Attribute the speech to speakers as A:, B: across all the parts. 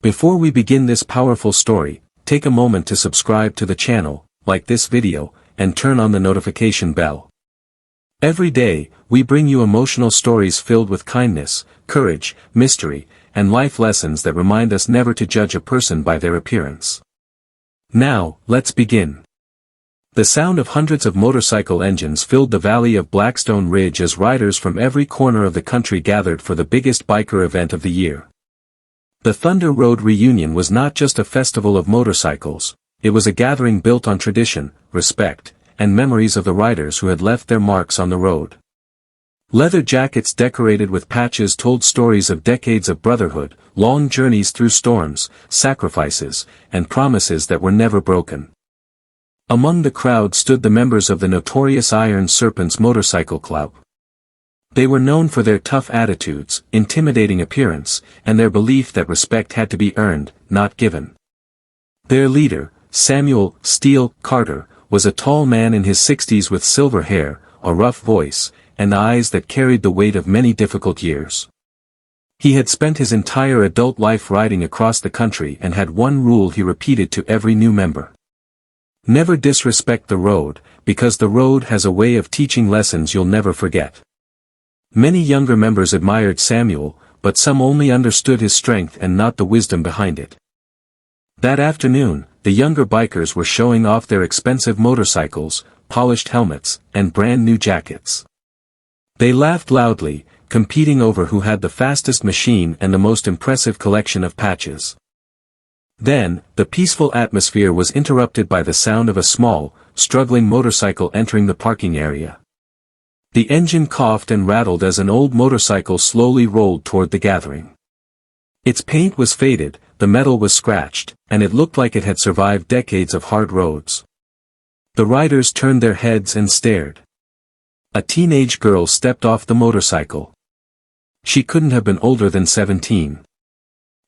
A: Before we begin this powerful story, take a moment to subscribe to the channel, like this video, and turn on the notification bell. Every day, we bring you emotional stories filled with kindness, courage, mystery, and life lessons that remind us never to judge a person by their appearance. Now, let's begin. The sound of hundreds of motorcycle engines filled the valley of Blackstone Ridge as riders from every corner of the country gathered for the biggest biker event of the year. The Thunder Road Reunion was not just a festival of motorcycles, it was a gathering built on tradition, respect, and memories of the riders who had left their marks on the road. Leather jackets decorated with patches told stories of decades of brotherhood, long journeys through storms, sacrifices, and promises that were never broken. Among the crowd stood the members of the notorious Iron Serpents Motorcycle Club. They were known for their tough attitudes, intimidating appearance, and their belief that respect had to be earned, not given. Their leader, Samuel "Steel" Carter, was a tall man in his 60s with silver hair, a rough voice, and eyes that carried the weight of many difficult years. He had spent his entire adult life riding across the country and had one rule he repeated to every new member. Never disrespect the road, because the road has a way of teaching lessons you'll never forget. Many younger members admired Samuel, but some only understood his strength and not the wisdom behind it. That afternoon, the younger bikers were showing off their expensive motorcycles, polished helmets, and brand new jackets. They laughed loudly, competing over who had the fastest machine and the most impressive collection of patches. Then, the peaceful atmosphere was interrupted by the sound of a small, struggling motorcycle entering the parking area. The engine coughed and rattled as an old motorcycle slowly rolled toward the gathering. Its paint was faded, the metal was scratched, and it looked like it had survived decades of hard roads. The riders turned their heads and stared. A teenage girl stepped off the motorcycle. She couldn't have been older than 17.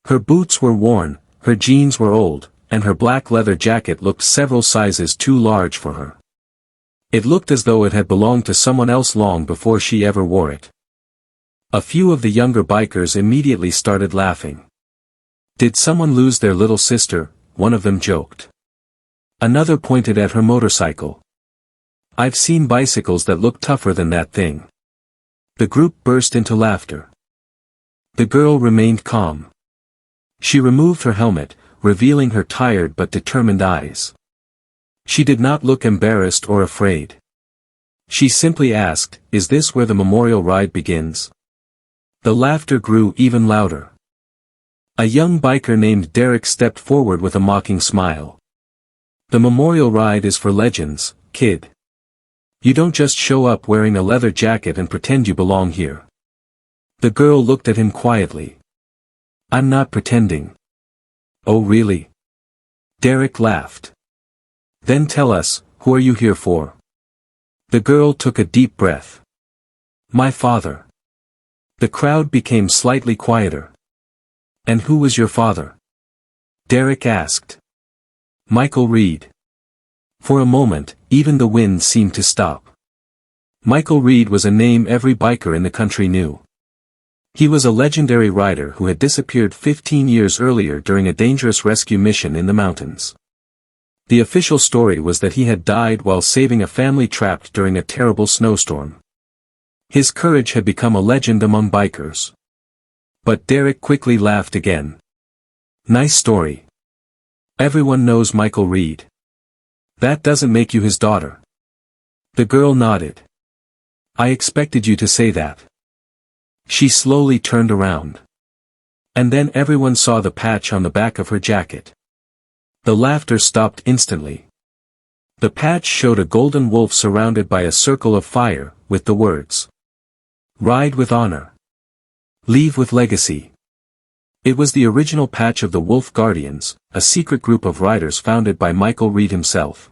A: Her boots were worn, her jeans were old, and her black leather jacket looked several sizes too large for her. It looked as though it had belonged to someone else long before she ever wore it. A few of the younger bikers immediately started laughing. "Did someone lose their little sister?" one of them joked. Another pointed at her motorcycle. "I've seen bicycles that look tougher than that thing." The group burst into laughter. The girl remained calm. She removed her helmet, revealing her tired but determined eyes. She did not look embarrassed or afraid. She simply asked, "Is this where the memorial ride begins?" The laughter grew even louder. A young biker named Derek stepped forward with a mocking smile. "The memorial ride is for legends, kid. You don't just show up wearing a leather jacket and pretend you belong here." The girl looked at him quietly. "I'm not pretending." "Oh really?" Derek laughed. "Then tell us, who are you here for?" The girl took a deep breath. "My father." The crowd became slightly quieter. "And who was your father?" Derek asked. "Michael Reed." For a moment, even the wind seemed to stop. Michael Reed was a name every biker in the country knew. He was a legendary rider who had disappeared 15 years earlier during a dangerous rescue mission in the mountains. The official story was that he had died while saving a family trapped during a terrible snowstorm. His courage had become a legend among bikers. But Derek quickly laughed again. "Nice story. Everyone knows Michael Reed. That doesn't make you his daughter." The girl nodded. "I expected you to say that." She slowly turned around. And then everyone saw the patch on the back of her jacket. The laughter stopped instantly. The patch showed a golden wolf surrounded by a circle of fire, with the words, "Ride with honor. Leave with legacy." It was the original patch of the Wolf Guardians, a secret group of riders founded by Michael Reed himself.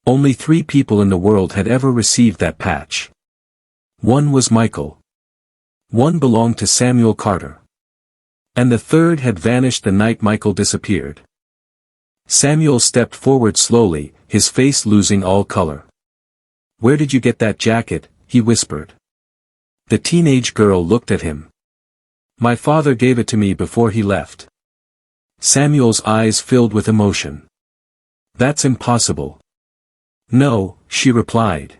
A: Only 3 people in the world had ever received that patch. One was Michael. One belonged to Samuel Carter. And the third had vanished the night Michael disappeared. Samuel stepped forward slowly, his face losing all color. "Where did you get that jacket?" he whispered. The teenage girl looked at him. "My father gave it to me before he left." Samuel's eyes filled with emotion. That's impossible. No, she replied.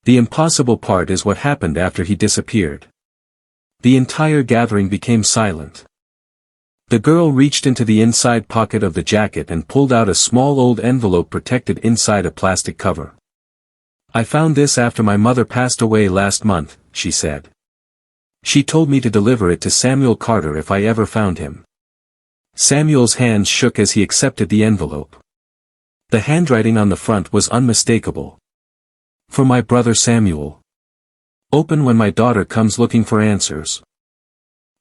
A: The impossible part is what happened after he disappeared. The entire gathering became silent. The girl reached into the inside pocket of the jacket and pulled out a small old envelope protected inside a plastic cover. I found this after my mother passed away last month, she said. She told me to deliver it to Samuel Carter if I ever found him. Samuel's hands shook as he accepted the envelope. The handwriting on the front was unmistakable. For my brother Samuel. Open when my daughter comes looking for answers.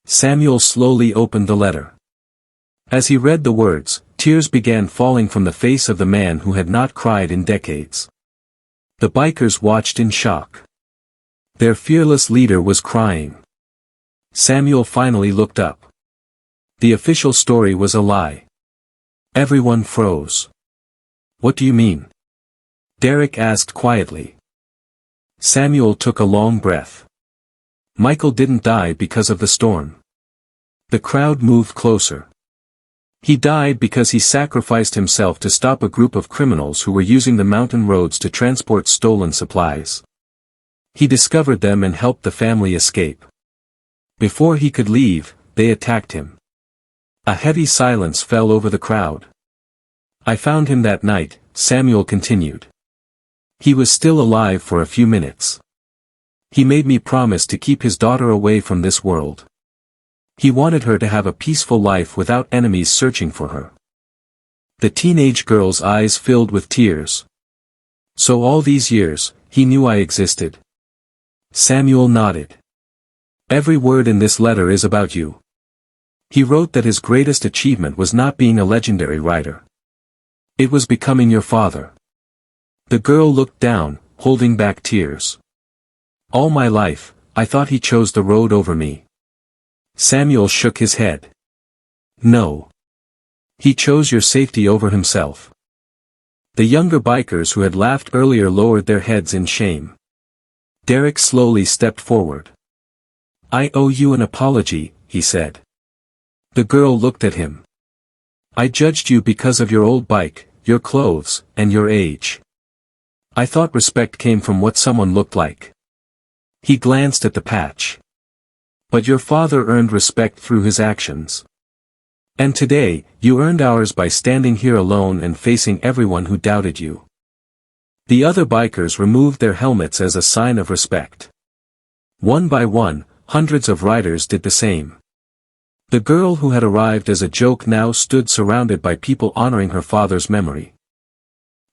A: Samuel slowly opened the letter. As he read the words, tears began falling from the face of the man who had not cried in decades. The bikers watched in shock. Their fearless leader was crying. Samuel finally looked up. The official story was a lie. Everyone froze. What do you mean? Derek asked quietly. Samuel took a long breath. Michael didn't die because of the storm. The crowd moved closer. He died because he sacrificed himself to stop a group of criminals who were using the mountain roads to transport stolen supplies. He discovered them and helped the family escape. Before he could leave, they attacked him. A heavy silence fell over the crowd. I found him that night, Samuel continued. He was still alive for a few minutes. He made me promise to keep his daughter away from this world. He wanted her to have a peaceful life without enemies searching for her. The teenage girl's eyes filled with tears. So all these years, he knew I existed. Samuel nodded. Every word in this letter is about you. He wrote that his greatest achievement was not being a legendary writer. It was becoming your father. The girl looked down, holding back tears. All my life, I thought he chose the road over me. Samuel shook his head. No. He chose your safety over himself. The younger bikers who had laughed earlier lowered their heads in shame. Derek slowly stepped forward. I owe you an apology, he said. The girl looked at him. I judged you because of your old bike, your clothes, and your age. I thought respect came from what someone looked like. He glanced at the patch. But your father earned respect through his actions. And today, you earned ours by standing here alone and facing everyone who doubted you. The other bikers removed their helmets as a sign of respect. One by one, hundreds of riders did the same. The girl who had arrived as a joke now stood surrounded by people honoring her father's memory.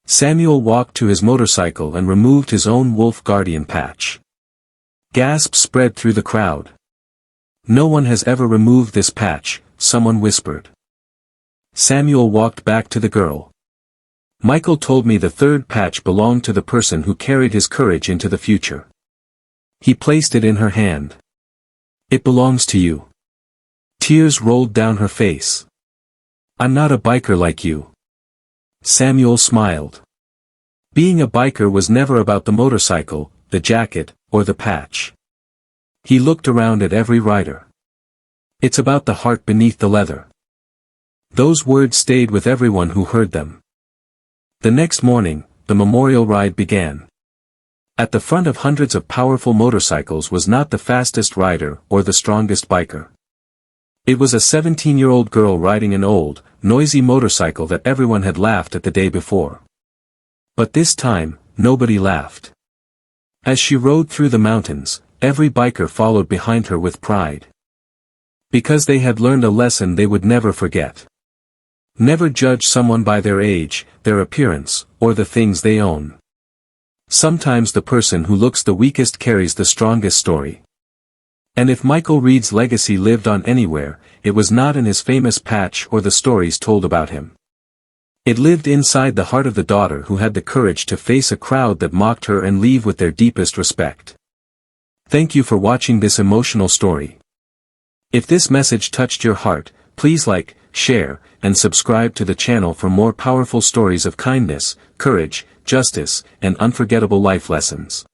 A: Samuel walked to his motorcycle and removed his own Wolf Guardian patch. Gasps spread through the crowd. No one has ever removed this patch, someone whispered. Samuel walked back to the girl. Michael told me the third patch belonged to the person who carried his courage into the future. He placed it in her hand. It belongs to you. Tears rolled down her face. I'm not a biker like you. Samuel smiled. Being a biker was never about the motorcycle, the jacket, or the patch. He looked around at every rider. It's about the heart beneath the leather. Those words stayed with everyone who heard them. The next morning, the memorial ride began. At the front of hundreds of powerful motorcycles was not the fastest rider or the strongest biker. It was a 17-year-old girl riding an old, noisy motorcycle that everyone had laughed at the day before. But this time, nobody laughed. As she rode through the mountains, every biker followed behind her with pride. Because they had learned a lesson they would never forget. Never judge someone by their age, their appearance, or the things they own. Sometimes the person who looks the weakest carries the strongest story. And if Michael Reed's legacy lived on anywhere, it was not in his famous patch or the stories told about him. It lived inside the heart of the daughter who had the courage to face a crowd that mocked her and leave with their deepest respect. Thank you for watching this emotional story. If this message touched your heart, please like, share, and subscribe to the channel for more powerful stories of kindness, courage, justice, and unforgettable life lessons.